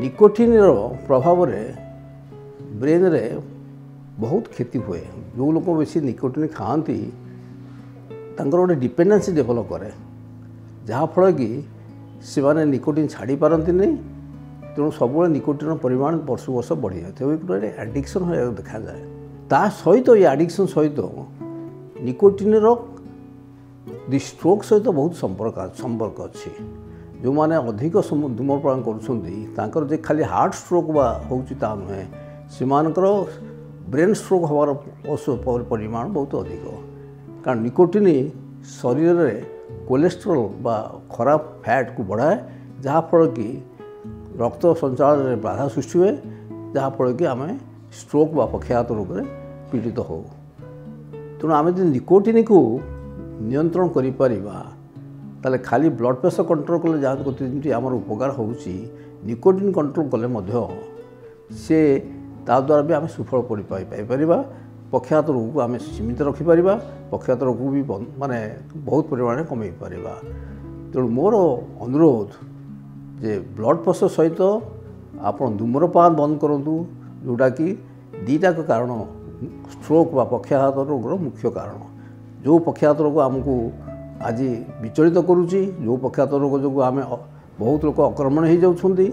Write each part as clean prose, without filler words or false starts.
Nicotine प्रभाव brain रे बहुत क्षति हुए। जो लोग बेसी निकोटिन खाती गोटे डिपेंडेंसी डेभलप करे जहाँफल कि से माने निकोटिन छाड़ी पारती नहीं। तेणु सब निकोटिन परिमाण वर्ष वर्ष बढ़ी जाए गोटे एडिक्शन हो देखा जाए। ता सहित ये एडिक्शन सहित निकोटिन स्ट्रोक सहित बहुत संपर्क अच्छी। जो मैंने अधिक धूम्रपान कर खाली हार्ट स्ट्रोक होता नुहे से ब्रेन स्ट्रोक हमार परिमाण बहुत अधिक। कारण निकोटिन शरीर में कोलेस्ट्रोल बा खराब फैट को बढ़ाए जहाँफल कि रक्त संचालन में बाधा सृष्टि हुए जहाँफल कि आम स्ट्रोक बा पक्षाघात रोग में पीड़ित हो। तेणु आम जो निकोटिन को नियंत्रण करें खाली ब्लड प्रेशर कंट्रोल कले जहाँ आमर उपकार हो निकोटिन कंट्रोल कले से द्वारा भी आम सुफल पाइपर पक्षाघात रोग को आम सीमित रखिपर पक्षाघात रोग भी माने बहुत परिमाण कमे पार। तेणु मोर अनुरोध जे ब्लड प्रेशर सहित आप धूम्रपान बंद करूँ जोटा कि दीटा कारण स्ट्रोक बा पक्षाघात रोगर मुख्य कारण। जो पक्षाघात रोग आमको आज विचलित करुच्ची जो पक्षाघात रोग जो आम बहुत लोग आक्रमण हो जाउछंती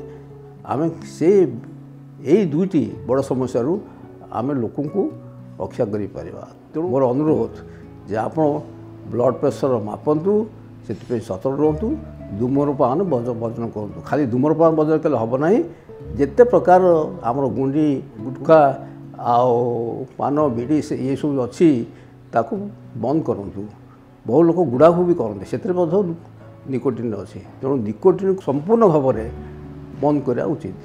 आम से यही दुईटी बड़ समस्या आम लोक रक्षा करें। तेणु मोर अनुरोध जे आप ब्लड प्रेशर मापतु से सतर्क रुहतु धूम्रपान वर्जन करूँ। खाली धूम्रपान वर्जन कले हम ना जिते प्रकार आमर गुंडी गुटखा पान बीड़ी से ये सब अच्छी ताकू बंद करूँ। बहुत लोग गुड़ाखू भी करते से निकोटिन अच्छी। तेणु निकोटिन संपूर्ण भाव में बंद करा उचित।